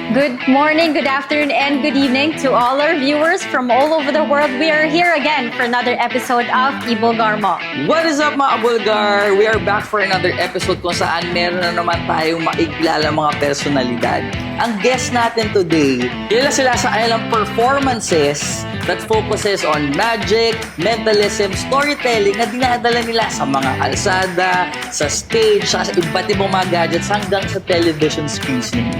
Good morning, good afternoon, and good evening to all our viewers from all over the world. We are here again for another episode of Ibulgar Mo. What is up mga Bulgar? We are back for another episode kung saan meron na naman tayong maikilala mga personalidad. Ang guest natin today, kilala sila sa kanilang performances that focuses on magic, mentalism, storytelling na dinadala nila sa mga alsada, sa stage, sa iba't ibang mga gadgets hanggang sa television screens nila.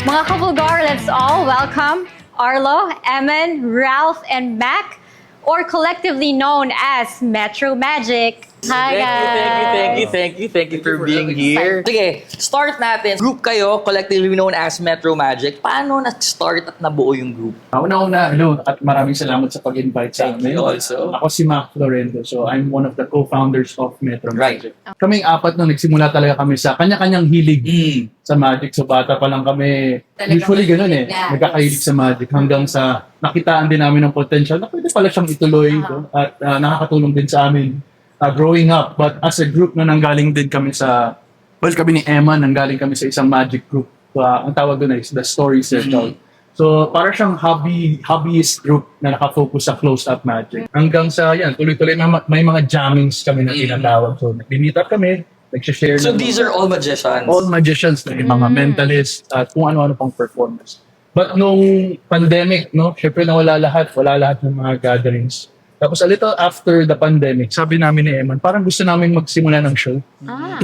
Mga kabulgar, let's all welcome Arlo, Eman, Ralph, and Mac, or collectively known as Metro Magic. Hi guys! Thank you for being here. Sige, start natin. Group kayo, collectively known as Metro Magic. Paano na-start at nabuo yung group? Una-una, hello, at maraming salamat sa pag-invite sa amin. Also. Ako si Mac Florendo, so I'm one of the co-founders of Metro Right. Magic. Kaming apat nung nagsimula talaga kami sa kanya-kanyang hilig sa magic. So bata pa lang kami, usually ganun nagkakahilig sa magic hanggang sa nakitaan din namin ng potential na pwede pala siyang ituloy at nakakatulong din sa amin growing up. But as a group na nanggaling din kami kami ni Emma, nanggaling kami sa isang magic group. Ang tawag doon is the Story Circle. So, para siyang hobbyist group na nakafocus sa close-up magic. Hanggang sa, tuloy-tuloy may mga jammings kami na tinatawag. So, nag-meet up kami, nag-share. So these are all magicians? All magicians, mga mentalists, at kung ano-ano pang performers. But nung pandemic, syempre nawala lahat ng mga gatherings. Tapos a little after the pandemic, sabi namin ni Eman, parang gusto namin magsimula ng show.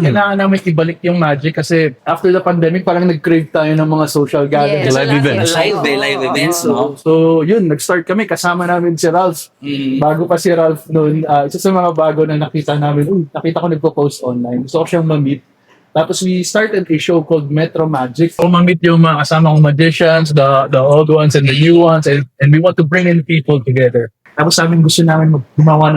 Kailangan namin ibalik yung magic kasi after the pandemic, parang nag-crave tayo ng mga social gatherings. Yes. Live events, no? So yun, nag-start kami. Kasama namin si Ralph. Bago pa si Ralph noon, isa sa mga bago na nakita namin, nakita ko nagpo-post online. Gusto ko siyang ma-meet. Tapos we started a show called Metro Magic. So ma-meet yung mga kasama kong magicians, the old ones and the new ones, and we want to bring in people together. Tapos gusto namin gumawa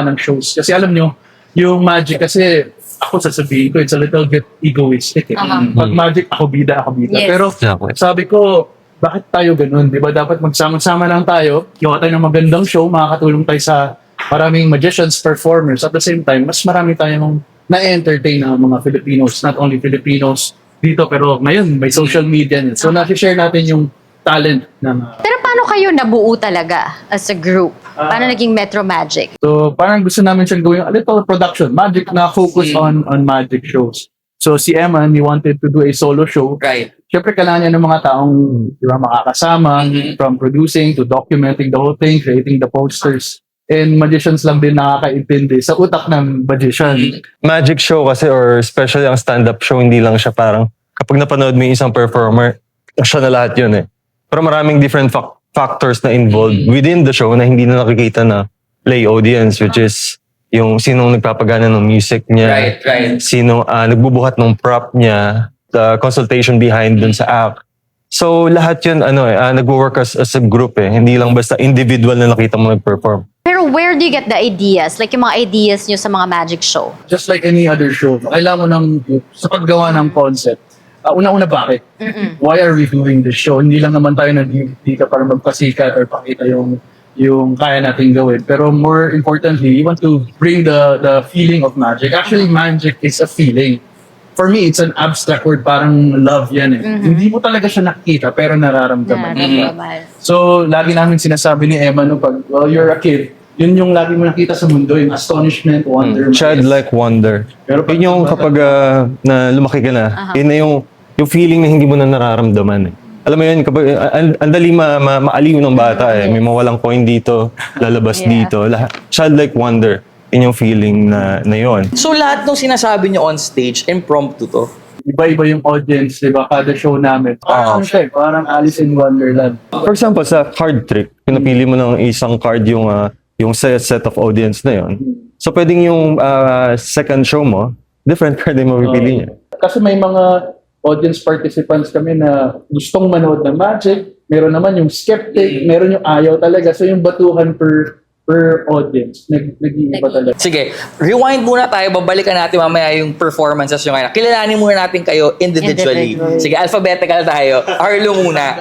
ng shows. Kasi alam nyo, yung magic kasi, ako sasabihin ko, it's a little bit egoistic. Pag magic, ako bida. Yes. Pero sabi ko, bakit tayo ganun? Diba? Dapat magsama-sama lang tayo, gawa tayo ng magandang show, makakatulong tayo sa maraming magicians, performers. At the same time, mas marami tayong na-entertain ng mga Filipinos, not only Filipinos dito, pero ngayon, may social media. So, nasi-share natin yung talent ng Pero paano kayo nabuo talaga as a group? Paano naging Metro Magic? So, parang gusto namin siyang gawin a little production, magic na focus on magic shows. So, si Eman, he wanted to do a solo show. Right. Siyempre, kailangan niya ng mga taong makakasama, from producing to documenting the whole thing, creating the posters. And magicians lang din nakakaintindi sa utak ng magician. Magic show kasi or especially ang stand-up show, hindi lang siya parang kapag napanood mo yung isang performer, siya na lahat yun Pero maraming different factors na involved within the show na hindi na nakikita na lay audience, which is yung sinong nagpapagana ng music niya, Right. sinong nagbubuhat ng prop niya, the consultation behind dun sa act. So lahat yun nagwo-work as a group Hindi lang basta individual na nakita mo nag-perform. Pero where do you get the ideas? Like yung mga ideas nyo sa mga magic show? Just like any other show, kailangan mo sa paggawa ng concept. Una-una bakit? Why are we doing this show? Hindi lang naman tayo nandito para magpasikat or pakita yung kaya natin gawin. Pero more importantly, we want to bring the feeling of magic. Actually, magic is a feeling. For me, it's an abstract word, parang love yan Hindi mo talaga siya nakikita, pero nararamdaman. So, lagi namin sinasabi ni Emma, pag you're a kid, yun yung lagi mo nakita sa mundo, yung astonishment, wonder. Childlike wonder. Pero Yun yung kapag na lumaki ka na, yun na yung feeling na hindi mo na nararamdaman Alam mo yun, kapag ang dali maaliw ng bata May mawalang coin dito, lalabas dito. Childlike wonder. Yun yung feeling na yun. So lahat ng sinasabi niyo on stage, impromptu to? Iba-iba yung audience, di ba? Kada show namin. Parang Alice in Wonderland. For example, sa card trick, pinapili mo ng isang card yung set of audience na yun. So pwedeng yung second show mo, different card yung mapipili niya. Kasi may mga audience participants kami na gustong manood ng magic, meron naman yung skeptic, meron yung ayaw talaga. So yung batuhan per audience, nag-iiba talaga. Sige, rewind muna tayo. Babalikan natin mamaya yung performances yung ngayon. Kilalanin muna natin kayo individually. Sige, alphabetical tayo. Arlo muna.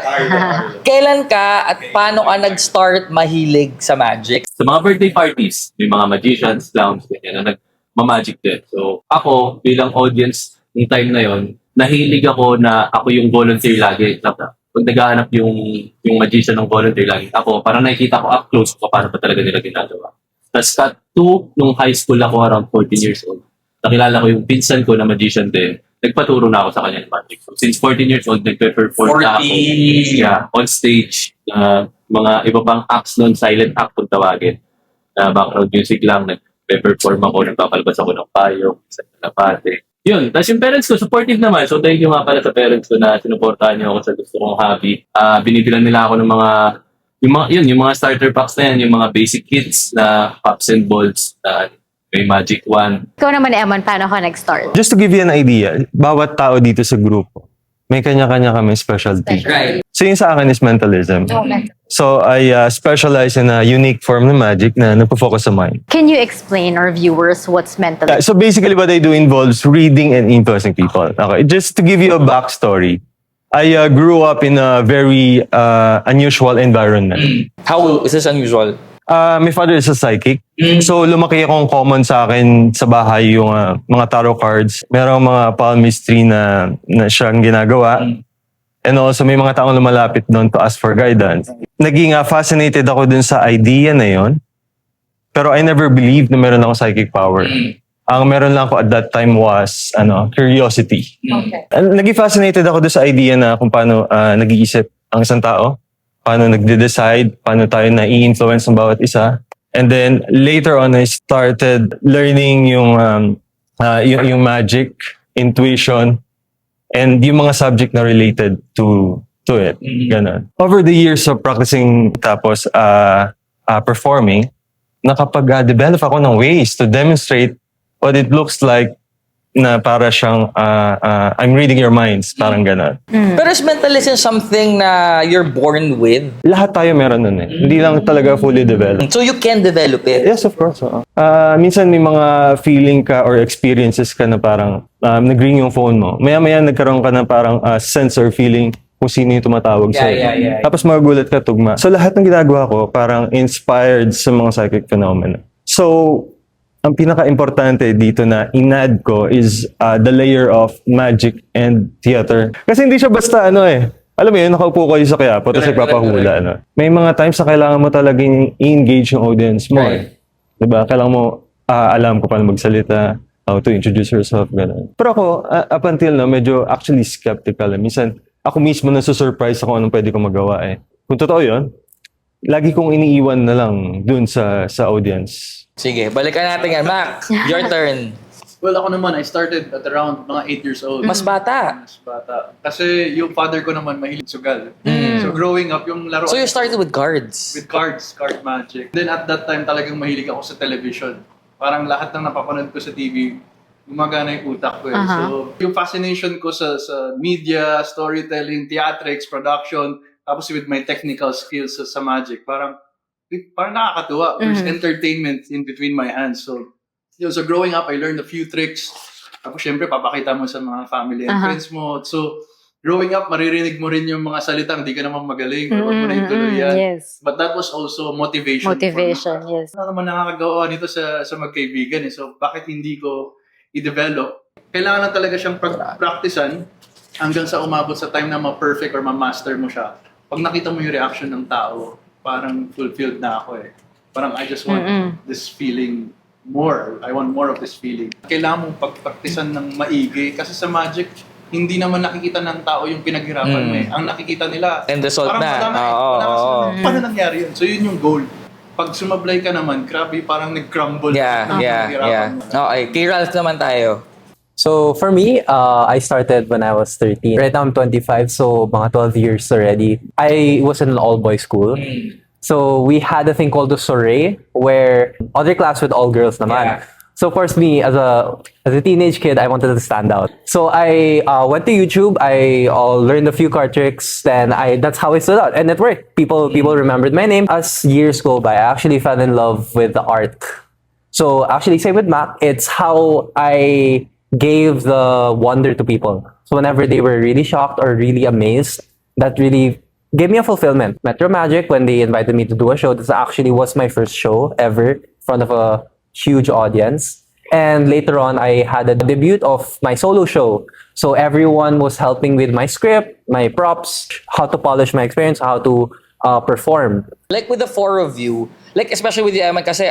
Kailan ka at paano ka nag-start mahilig sa magic? Sa mga birthday parties, may mga magicians, clowns, ganyan na nagmamagic din. So, ako, bilang audience, yung time na yon, nahilig ako na ako yung volunteer lagi. Pag naghahanap yung magician ng volunteer lagi, ako parang nakikita ko up close kung paano pa talaga nila ginagawa. Tapos cut to, nung high school ako around 14 years old, nakilala ko yung pinsan ko na magician din. Nagpaturo na ako sa kanya ng magic. So, since 14 years old, nagpe-perform na ako. Yeah, on stage. Mga iba pang acts noon, silent act kung tawagin. Background music lang, nagpe-perform ako, nagpapalabas ako ng payo, sa kalapate. Yun, tapos yung parents ko, supportive naman. So, thank you nga pala sa parents ko na sinuportahan niyo ako sa gusto kong hobby. Binibilan nila ako ng yung mga starter packs na yan, yung mga basic kits na pops and balls na may magic wand. Ikaw naman, Eman, paano ka nag-start? Just to give you an idea, bawat tao dito sa grupo, may kanya-kanya kami specialty. Right. So yung sa akin is mentalism. So I specialize in a unique form of magic na nagpo-focus sa mind. Can you explain our viewers what's mentalism? So basically what I do involves reading and influencing people. Okay, just to give you a backstory, I grew up in a very unusual environment. How is this unusual? My father is a psychic. So lumaki akong common sa akin sa bahay yung mga tarot cards. Merong mga palmistry na siyang ginagawa. And also may mga taong lumalapit doon to ask for guidance. Naging fascinated ako dun sa idea na yon. Pero I never believed na meron akong psychic power. Ang meron lang ako at that time was curiosity. Okay. Naging fascinated ako dun sa idea na kung paano nag-iisip ang isang tao. Paano nagde-decide, paano tayo na-i-influence ng bawat isa. And then later on, I started learning yung magic, intuition, and yung mga subject na related to it. Ganun. Over the years of practicing tapos performing, nakapag-develop ako ng ways to demonstrate what it looks like na para siyang I'm reading your minds, parang gano'n. Pero is mentalism something na you're born with? Lahat tayo meron nun eh. Hindi lang talaga fully developed. So you can develop it? Yes, of course. Minsan may mga feeling ka or experiences ka na parang nag-ring yung phone mo. Maya-maya nagkaroon ka ng parang sense or feeling kung sino yung tumatawag sa'yo. Yeah. Tapos magugulat ka tugma. So lahat ng ginagawa ko parang inspired sa mga psychic phenomena. So, ang pinaka-importante dito na inad ko is the layer of magic and theater. Kasi hindi siya basta alam mo yun, nakaupo kayo sa Quiapo, tapos nagpapahula. May mga times na kailangan mo talagang i-engage yung audience mo. Right. Diba? Kailangan mo alam kung paano magsalita, how to introduce yourself, gano'n. Pero ako, up until now, medyo actually skeptical. Minsan, ako mismo nasusurprise ako anong pwede kong magawa eh. Kung totoo yun, lagi kong iniiwan na lang dun sa audience. Sige, balikan natin yan. Mac, your turn. Well, ako naman, I started at around mga 8 years old. Mas bata. Mas bata. Kasi yung father ko naman mahilig sugal. So growing up, yung laro So you started with cards? with cards, card magic. Then at that time talagang mahilig ako sa television. Parang lahat ng napapanood ko sa TV, gumagana yung utak ko eh. So yung fascination ko sa media, storytelling, theatrics, production, tapos with my technical skills sa magic, parang nakakatuwa. There's entertainment in between my hands. So growing up, I learned a few tricks. Tapos syempre, papakita mo sa mga family and friends mo. So, growing up, maririnig mo rin yung mga salitang, di ka naman magaling, or wag mo na ituloy yan. Yes. But that was also motivation. Motivation, yes. Ano naman nakakagawa nito sa magkaibigan eh. So, bakit hindi ko i-develop? Kailangan lang talaga siyang practicean hanggang sa umabot sa time na ma-perfect or ma-master mo siya. Pag nakita mo yung reaction ng tao, parang fulfilled na ako eh. Parang I just want this feeling more. I want more of this feeling. Kailangan mong pagpraktisan ng maigi kasi sa magic, hindi naman nakikita ng tao yung pinaghirapan mo eh. Ang nakikita nila, And result parang na. madami. Oo. Paano nangyari yun? So yun yung goal. Pag sumablay ka naman, grabe, parang nag-crumble. Yeah. Okay, kay Ralph naman tayo. So for me, I started when I was 13. Right now I'm 25, so mga 12 years already. I was in an all-boys school. So we had a thing called the soiree, where other class with all girls naman. Yeah. So of course me, as a teenage kid, I wanted to stand out. So I went to YouTube, I learned a few card tricks, then that's how I stood out. And it worked. People remembered my name. As years go by, I actually fell in love with the art. So actually, same with Mac, it's how I gave the wonder to people. So whenever they were really shocked or really amazed, that really gave me a fulfillment. Metro Magic, when they invited me to do a show, this actually was my first show ever in front of a huge audience. And later on, I had a debut of my solo show. So everyone was helping with my script, my props, how to polish my experience, how to perform. Like with the four of you, like especially with you, Eman, kasi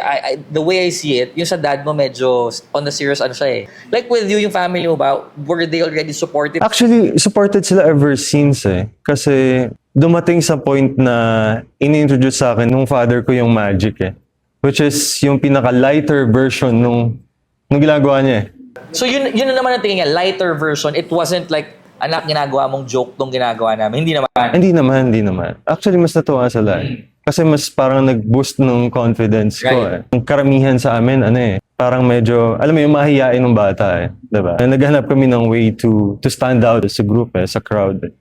the way I see it, yung sa dad mo medyo on the serious ano siya eh. Like with you, yung family mo ba, were they already supportive? Actually, supported sila ever since eh. Kasi dumating sa point na ini-introduce sa akin nung father ko yung magic eh. Which is yung pinaka-lighter version nung ginagawa niya eh. So yun na naman ang tingin niya, lighter version. It wasn't like, anak, ginagawa mong joke tong ginagawa namin. Hindi naman. Hindi naman. Actually, mas natuwa sila eh. Kasi mas parang nag-boost ng confidence ko eh. Ang karamihan sa amin, parang medyo, alam mo yung mahihain ng bata eh. Diba? Naghanap kami ng way to stand out sa group eh, sa crowd eh.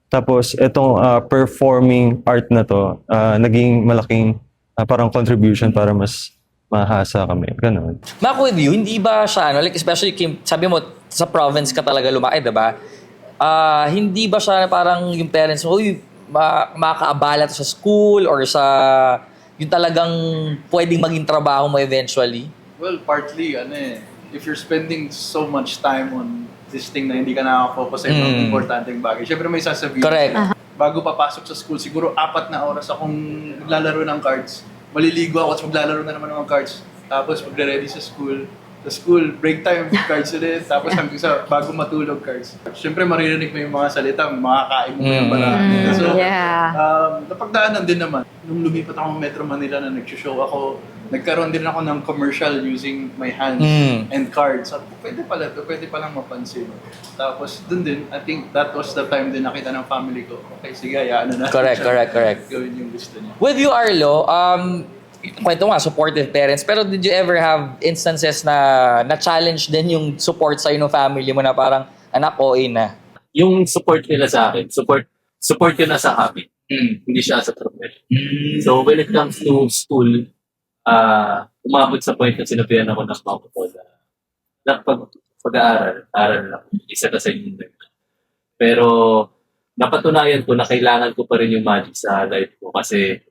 Tapos, itong performing art na to, naging malaking parang contribution para mas mahasa kami. Ganon. Mac, with you, hindi ba siya, like especially, sabi mo, sa province ka talaga lumaki, diba? Hindi ba siya parang yung parents mo, makakaabala sa school or sa yung talagang pwedeng maging trabaho mo eventually? Well, partly, if you're spending so much time on this thing na hindi ka nakaka-focus sa ibang importanteng bagay, syempre may sasabihin. Correct. Bago papasok sa school, siguro 4 na oras akong naglalaro ng cards. Maliligo ako at maglalaro na naman ng cards. Tapos magre-ready sa school. Sa school, break time, cards ulit. Tapos hanggang sa bago matulog, cards. Siyempre, maririnig mo yung mga salita, makakain mo yung bala. So, napagdaanan din naman. Nung lumipat ako ng Metro Manila na nag-show ako, nagkaroon din ako ng commercial using my hands and cards. Sabi ko, pwede palang mapansin. Tapos, dun din, I think that was the time din nakita ng family ko. Okay, sige, hayaan na natin Correct. gawin yung gusto niya. With you, Arlo, kwento nga, supportive parents. Pero did you ever have instances na challenge din yung support sa'yo ng family mo na parang, anak, OA na? Yung support nila sa akin, support yun na sa habit. Hindi siya sa profession. So when it comes to school, umabot sa point na sinabihan ako ng mama ko na pag-aaral lang. Isa na sa inyo. Pero napatunayan ko na kailangan ko pa rin yung magic sa life ko kasi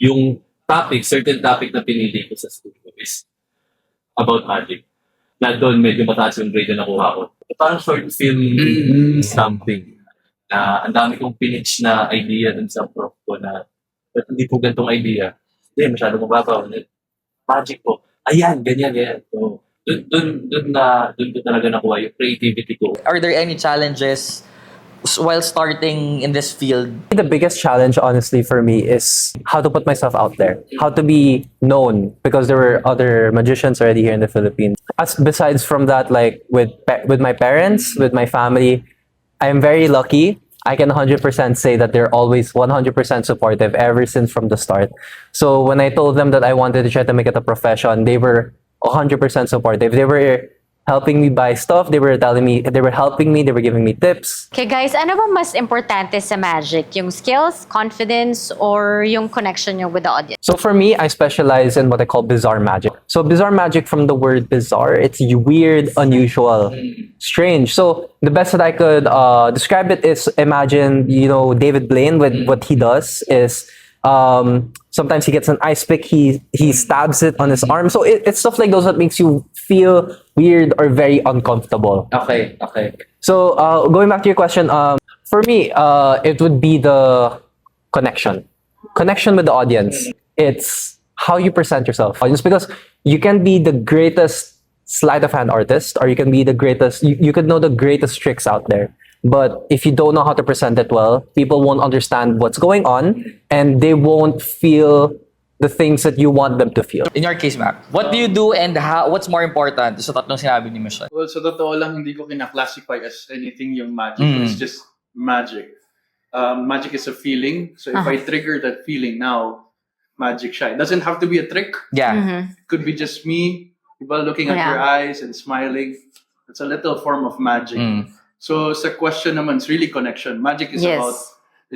yung certain topic na pinili ko sa school ko is about magic. Na doon medyo mataas yung grade na nakuha ko. Parang short film something na ang dami kong pinitch na idea dun sa prof ko na ba't hindi po gantong idea? Hindi, masyado mababaw. Magic po. Ayan, ganyan. So, doon ko talaga nakuha yung creativity ko. Are there any challenges while starting in this field? The biggest challenge, honestly, for me is how to put myself out there, how to be known, because there were other magicians already here in the Philippines. Besides from that, like with my parents, with my family, I'm very lucky. I can 100% say that they're always 100% supportive ever since from the start. So when I told them that I wanted to try to make it a profession, they were 100% supportive. They were helping me buy stuff. They were helping me, they were giving me tips. Okay guys, ano ba mas importante sa magic? Yung skills, confidence, or yung connection nyo with the audience? So for me, I specialize in what I call bizarre magic. So bizarre magic, from the word bizarre, it's weird, unusual, strange. So the best that I could describe it is, imagine, David Blaine with what he does is, sometimes he gets an ice pick, he stabs it on his arm. So it's stuff like those that makes you feel weird or very uncomfortable. Okay. So going back to your question, for me, it would be the connection with the audience. It's how you present yourself. Audience, because you can be the greatest sleight of hand artist, or you can be the greatest, you could know the greatest tricks out there. But if you don't know how to present it well, people won't understand what's going on, and they won't feel the things that you want them to feel. In your case, Mac, what do you do and what's more important sa tatlong sinabi ni Michelle? Well, sa totoo lang, hindi ko kina-classify as anything yung magic. It's just magic. Magic is a feeling. So if I trigger that feeling now, magic siya. It doesn't have to be a trick. Yeah. It could be just me, looking at your eyes and smiling. It's a little form of magic. So sa question naman, it's really connection. Magic is about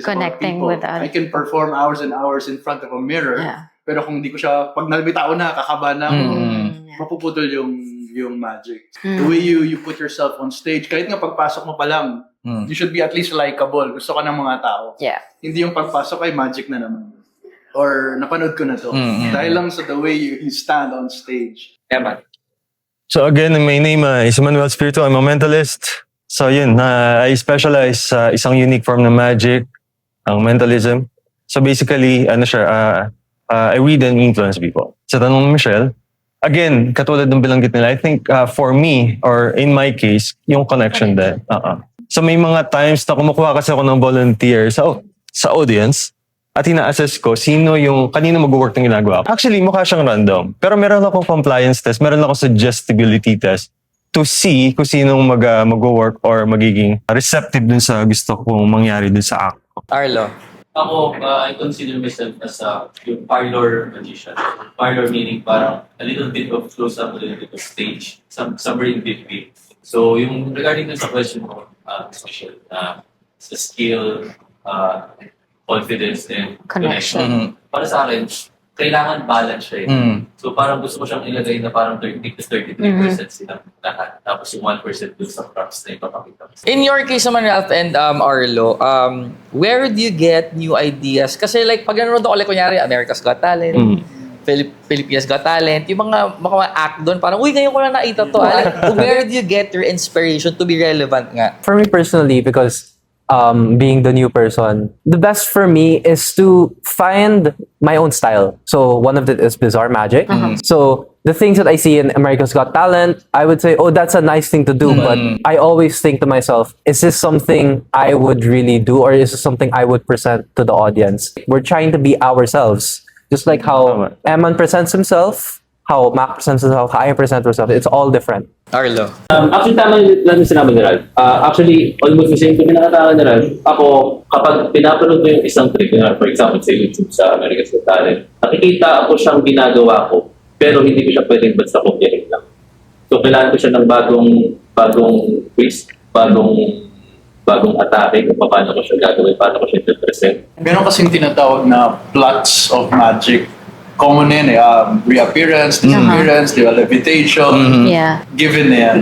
connecting people. with others. I can perform hours and hours in front of a mirror. Yeah. Pero kung hindi ko siya, pag nalibita ko na, kakaba na ako, mapuputol yung magic. The way you put yourself on stage, kahit nga pagpasok mo pa lang, you should be at least likable. Gusto ka ng mga tao. Yeah. Hindi yung pagpasok ay magic na naman. Or napanood ko na to. Dahil lang sa the way you stand on stage. Eman. So again, my name is Emmanuel Spirito. I'm a mentalist. So yun, I specialize sa isang unique form ng magic, ang mentalism. So basically, I read and influence people. Sa tanong ni Michelle, again, katulad ng bilanggit nila, I think for me, or in my case, yung connection din. So may mga times na kumukuha kasi ako ng volunteer sa audience at ina-assess ko kanino mag-work ng ginagawa ko. Actually, mukha siyang random. Pero meron akong compliance test, meron akong suggestibility test to see kung sinong mag-work or magiging receptive dun sa gusto kong mangyari dun sa act ko. Arlo. Ako, I consider myself as yung parlor magician. Parlor meaning parang a little bit of close-up, a little bit of stage, somewhere in between. So yung regarding dun sa question mo, special, sa skill, confidence, and connection. Para sa akin, kailangan balance siya eh. So parang gusto ko siyang ilagay na parang 30 to 33% silang lahat. Tapos yung 1% dun sa props na ipapakita ko. In your case naman, Ralph and Arlo, where do you get new ideas? Kasi like, pag nanonood ako, like, kunyari, America's Got Talent, Philippines Got Talent, yung mga act doon, parang, uy, ngayon ko lang nakita to. Like, where do you get your inspiration to be relevant nga? For me personally, because being the new person, the best for me is to find my own style. So one of it is bizarre magic. So the things that I see in America's Got Talent, I would say, oh, that's a nice thing to do. But I always think to myself, is this something I would really do, or is this something I would present to the audience? We're trying to be ourselves. Just like how Eman presents himself, how Mac presents himself, how I present myself, it's all different. Arlo. Actually, tama lang yung sinabi ni Ralph. Actually, almost the same kung pinakatawa ni Ralph. Ako, kapag pinapanood mo yung isang trick, for example, sa YouTube, sa America's Got Talent, nakikita ako siyang ginagawa ko, pero hindi ko siya pwedeng basta kopyahin lang. So, kailangan ko siya ng bagong twist, bagong atake, kung paano ko siya gagawin, paano ko siya i-present. Meron kasing tinatawag na plots of magic. Common yan eh. Reappearance, disappearance, levitation. Yeah. Given na yan.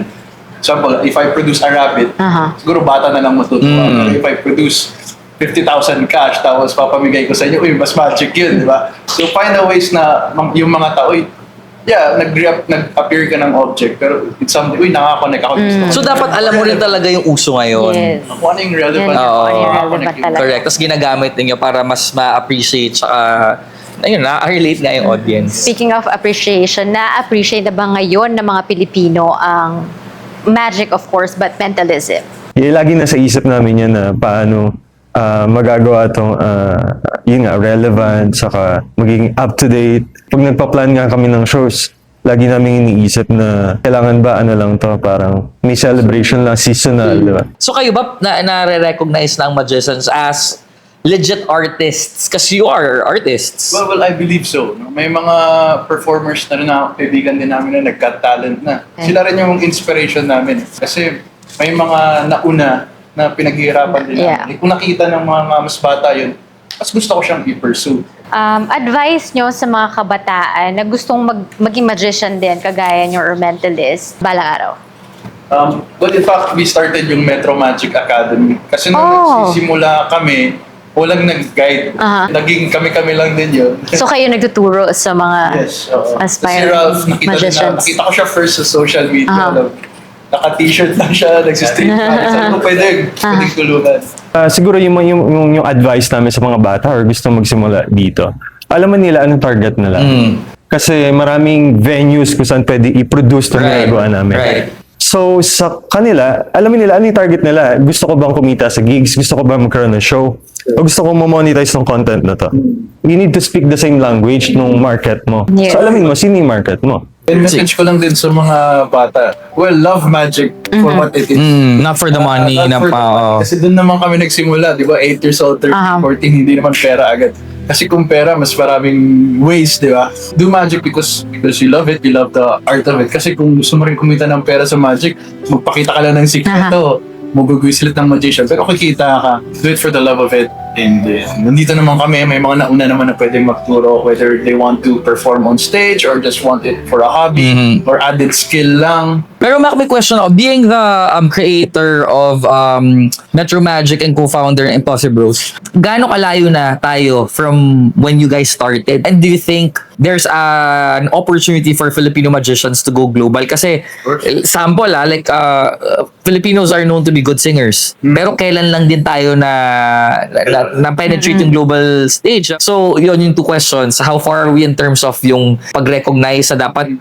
Example, if I produce a rabbit, siguro bata na lang matutuwa. Pero if I produce 50,000 cash, tapos papamigay ko sa inyo, uy, mas magic yun, di ba? So find a ways na yung mga tao, nag-appear ka ng object, pero it's something, uy, nakakonect ako. So, dapat alam mo rin talaga yung uso ngayon. Yes. Kung ano yung relevant. Yan, Oo. kung ano yung relevant talaga. Correct. Tapos ginagamit ninyo para mas ma-appreciate saka na-relate nga yung audience. Speaking of appreciation, na-appreciate na ba ngayon ng mga Pilipino ang magic, of course, but mentalism? Lagi nasa isip namin yan na paano magagawa itong relevant, saka magiging up-to-date. Pag nagpa-plan nga kami ng shows, lagi namin iniisip na kailangan ba parang may celebration lang, seasonal, di ba? So kayo ba na-recognize na ang magicians as legit artists? Kasi you are artists. Well, I believe so. No? May mga performers na rin na kaibigan din namin na nag-got talent na. Sila rin yung inspiration namin. Kasi may mga nauna na pinaghihirapan din namin. Kung nakita ng mga mas bata yun, mas gusto ko siyang i-pursue. Advice nyo sa mga kabataan na gustong maging magician din, kagaya nyo or mentalist, balang araw? Well, in fact, we started yung Metro Magic Academy. Kasi nung nagsisimula kami, walang nag-guide. Naging kami-kami lang din yun. So kayo nagtuturo sa mga Yes, oo. aspiring Si Ralph, magicians? nakita ko siya first sa social media. Naka-t-shirt lang siya, nag-street magic. Sabi ko, pwedeng tulungan. Siguro yung advice namin sa mga bata or gusto magsimula dito, alam mo nila anong target nila. Kasi maraming venues kung saan pwede i-produce itong ginagawa namin. Right. So, sa kanila, alamin nila ano yung target nila. Gusto ko bang kumita sa gigs? Gusto ko bang magkaroon ng show? O gusto ko mo-monetize ng content na to? You need to speak the same language nung market mo. Yes. So, alamin mo, sino yung market mo? And message ko lang din sa mga bata, well, love magic for what it is. Not for the money. Not for the money. Kasi doon naman kami nagsimula, di ba? 8 years old, 13, 14, hindi naman pera agad. Kasi kung pera, mas maraming ways, di ba? Do magic because you love it, you love the art of it. Kasi kung gusto mo rin kumita ng pera sa magic, magpakita ka lang ng sikreto, magugwislit ng magician. Pero kikita ka, do it for the love of it. And nandito naman kami, may mga nauna naman na pwedeng magturo whether they want to perform on stage or just want it for a hobby or added skill lang. Pero Mac, may question ako. Being the creator of Metro Magic and co-founder ng Impossible Bros, gaano kalayo na tayo from when you guys started? And do you think there's an opportunity for Filipino magicians to go global? Kasi, sample like, Filipinos are known to be good singers. Pero kailan lang din tayo na penetrate yung global stage? So, yun yung two questions. How far are we in terms of yung pag-recognize sa dapat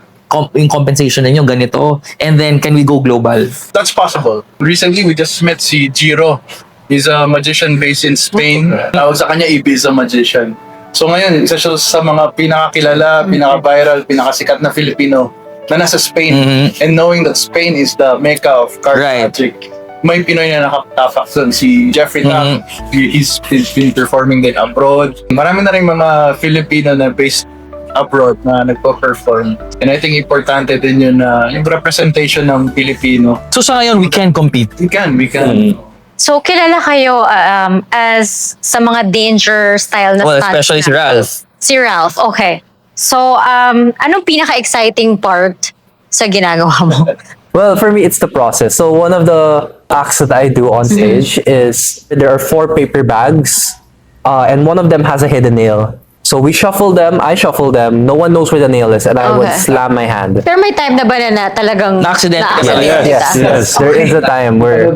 yung compensation ninyo ganito, and then can we go global? That's possible. Recently, we just met si Jiro. He's a magician based in Spain. Tawag sa kanya, Ibiza magician. So ngayon, isa siya sa mga pinakakilala, pinaka-viral, pinakasikat na Filipino na nasa Spain. And knowing that Spain is the mecca of card magic, may Pinoy na nakatapak doon, si Jeffrey Tam. He's been performing din abroad. Marami na rin mga Filipino na based abroad na nagpo-perform. And I think importante din yun na yung representation ng Pilipino. So sa ngayon, we can compete. We can. So, kilala kayo as sa mga danger style na Well, stunts especially si na? Ralph. Si Ralph, okay. So, anong pinaka-exciting part sa ginagawa mo? Well, for me, it's the process. So one of the acts that I do on stage is there are 4 paper bags, and one of them has a hidden nail. So we shuffle them, I shuffle them, no one knows where the nail is, and I would Okay. slam my hand. Pero may time na ba na talagang Na-aksidente ka talaga? Yes. There is a time where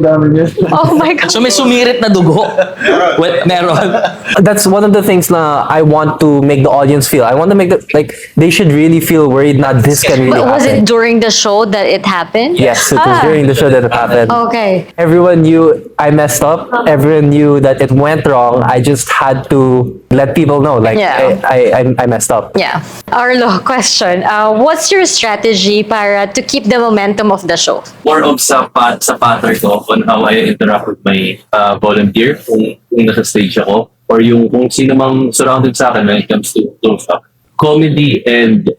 Oh my God. So may sumirit na dugo. Well, meron. that's one of the things na I want to make the audience feel. I want to make they should really feel worried. Not this can really Was happen. it during the show that it happened? Yes, it was during the show that it happened. Okay. Everyone knew I messed up. Everyone knew that it went wrong. I just had to let people know, like, Yeah. I messed up. Yeah. Arlo, question. What's your strategy para to keep the momentum of the show? More of sa pattern ko on how I interact with my volunteer kung nasa stage ako or yung kung sino mang surrounded sa akin when it comes to comedy and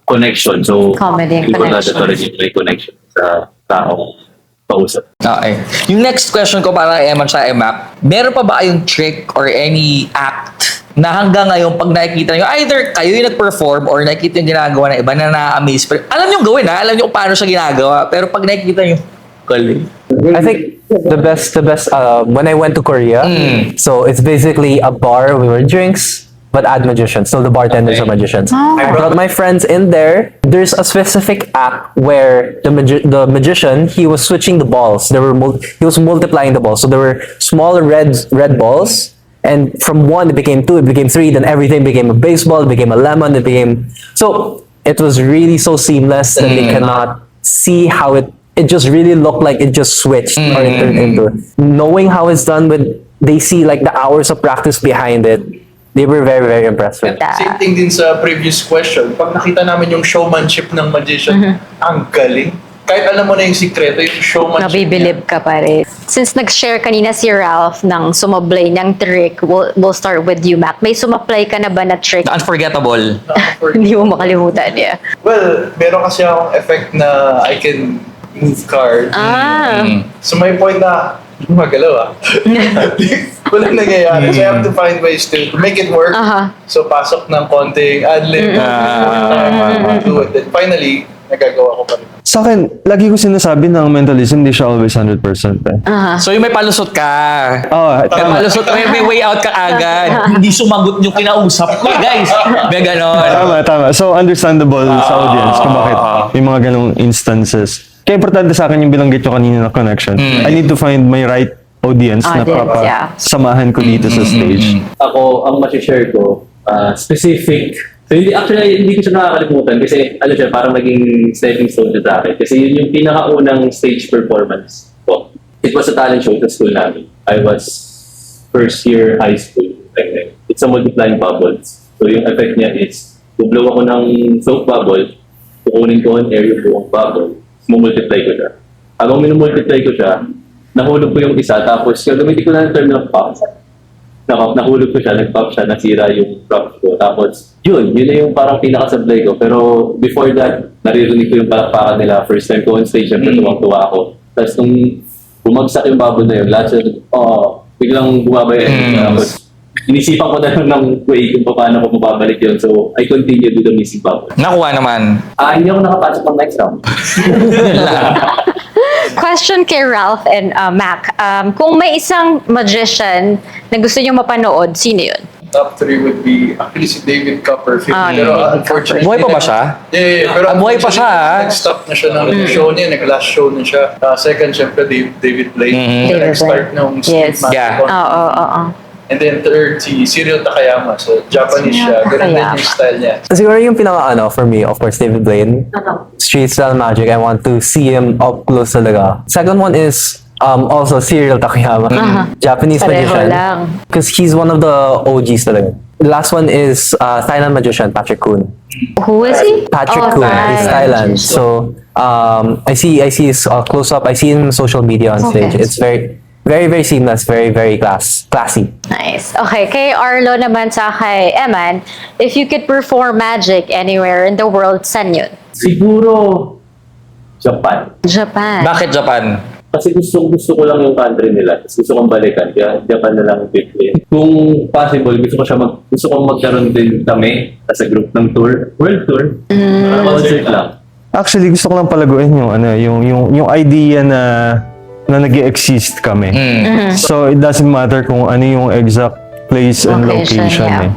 connection. So, Comedy and importante connection. talaga yung may connection sa tao pausap. Okay. Yung next question ko para kay Emma at Mac, meron pa ba kayong trick or any act na hanggang ngayon pag nakikita nyo, either kayo yung nag-perform or nakikita yung ginagawa ng iba na na-amaze, pero alam nyo gawin alam nyo kung paano siya ginagawa, pero pag nakikita nyo, galing. I think the best when I went to Korea. So it's basically a bar with drinks, but add magicians. So the bartenders are magicians. I brought my friends in there. There's a specific act where the magician, he was switching the balls. He was multiplying the balls. So there were small red balls. And from 1, it became 2, it became 3, then everything became a baseball, it became a lemon, so it was really so seamless that they cannot see how it just really looked like it just switched or it turned into. Knowing how it's done they see like the hours of practice behind it, they were very, very impressed with it. Same thing din sa previous question. Pag nakita namin yung showmanship ng magician, ang galing. Kahit alam mo na yung sikreto, yung showmanship. Nabibilib ka pa rin. Since nag-share kanina si Ralph ng sumablay ng trick, we'll start with you, Mac. May sumaplay ka na ba na trick? Unforgettable. Hindi mo makalimutan, yeah. Well, meron kasi akong effect na I can move card. So may point na, magalaw Walang nangyayari. So I have to find ways to make it work. So pasok ng konting ad-lib. Do it. Then finally, nagagawa ko pa rin. Sa akin, lagi ko sinasabi na ang mentalism hindi siya always 100% eh. So yung may palusot ka. Oh, May palusot, may way out ka agad. Hindi sumagot yung kinausap ko, guys. May ganon. Tama. So, understandable sa audience kung bakit may mga ganong instances. Kaya importante sa akin yung binanggit nyo kanina na connection. I need to find my right audience na samahan ko dito sa stage. Ako, ang masishare ko, specific. So, hindi ko siya nakakalimutan kasi, siya, parang naging stepping stone siya sa akin. Kasi yun yung pinakaunang stage performance ko. It was a talent show sa school namin. I was first year high school. It's a multiplying bubbles. So, yung effect niya is, bublow ako ng soap bubble, kukunin ko on air yung buong bubble, mumultiply ko siya. Habang minumultiply ko siya, nahulog ko yung isa, tapos gagamitin ko na yung term ng pop. Nahulog ko siya, nag-pop siya, nasira yung prop ko. Tapos, yun na yung parang pinakasablay ko. Pero before that, naririnig ko yung palakpakan nila. First time ko on stage, tuwang-tuwa ako. Tapos nung bumagsak yung bubble na yun, lahat siya, biglang bumabalik. Tapos, inisipan ko na lang ng way kung paano ko mababalik yun. So, I continue with the missing bubble. Nakuha naman. Hindi ako nakapasok ng next round. Question kay Ralph and Mac. Kung may isang magician na gusto niyo mapanood, sino yun? Top 3 would be actually si David Copperfield. David Pero unfortunately... Buhay pa ba siya? Yeah. Pero buhay pa siya, Nag-stop na siya ng show niya. Nag-last show na siya. Second, syempre, David Blaine. David Nag-start nung Yes. Street Yeah. Magic. Oo. And then third, si Cyril Takayama. So, Japanese siya. Ganun din Takayama. yung style niya. Siguro yung pinaka for me, of course, David Blaine. Street Style Magic. I want to see him up close talaga. Second one is also Cyril Takayama. Japanese Pareho magician. lang. Because he's one of the OGs talaga. The last one is Thailand magician, Patrick Kuhn. Who is he? Patrick Kuhn is Thailand. So I see his close up. I see him in social media on stage. Okay. It's very seamless, very classy. Nice. Okay, kay Arlo naman sa kay Eman, if you could perform magic anywhere in the world, saan yun? Siguro, Japan. Japan. Bakit Japan? Kasi gusto ko lang yung country nila. Tapos gusto kong balikan. Kaya Japan na lang pick. Kung possible, gusto kong magkaroon din kami as a group ng tour. World tour. Concert lang. Actually, gusto ko lang palaguin yung idea na nag-exist kami. So, it doesn't matter kung ano yung exact place and Location, location yeah. eh.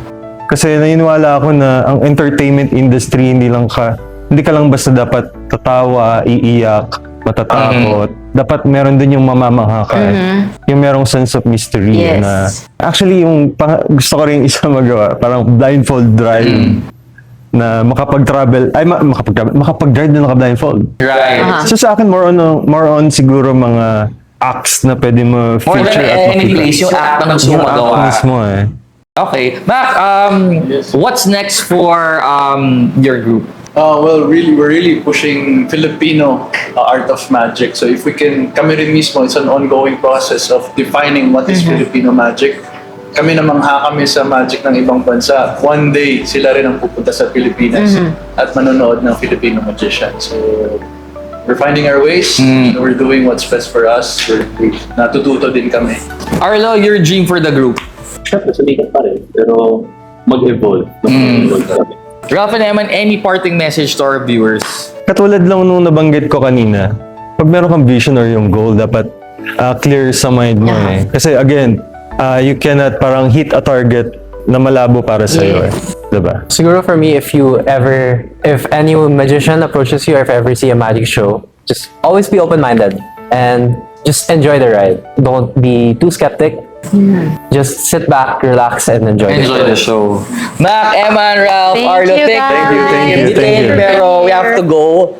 Kasi naniniwala ako na ang entertainment industry hindi ka lang basta dapat tatawa, iiyak, matatakot. Dapat meron din yung mamamangha ka. Yung merong sense of mystery Yes. na actually gusto ko rin isa magawa, parang blindfold drive. Na makapag-travel, makapag-drive na naka-blindfold. Right. So sa akin, more on siguro mga acts na pwede mo More feature than at any makita. place, yung act na gusto Yung mo act magawa. mismo eh. Okay. Mac, what's next for your group? Well, we're really pushing Filipino art of magic. So if we can, kami rin mismo, it's an ongoing process of defining what is Filipino magic. Kami namangha kami sa magic ng ibang bansa. One day, sila rin ang pupunta sa Pilipinas at manonood ng Filipino magician. So, we're finding our ways. We're doing what's best for us. We're natututo din kami. Arlo, your dream for the group? Siyempre, sumikat pa rin. Pero mag-evolve. Ralph and Eman, any parting message to our viewers? Katulad lang nung nabanggit ko kanina, pag meron kang vision or yung goal, dapat clear sa mind mo eh. Kasi again, you cannot parang hit a target na malabo para sa'yo eh. Diba? Siguro for me, if any magician approaches you or if ever see a magic show, just always be open-minded and just enjoy the ride. Don't be too skeptic. Just sit back, relax, and enjoy The show. Mac, Eman, Ralph, Thank Arlo, you, thank guys. you. Pero we have to go.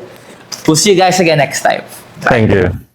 We'll see you guys again next time. Thank you.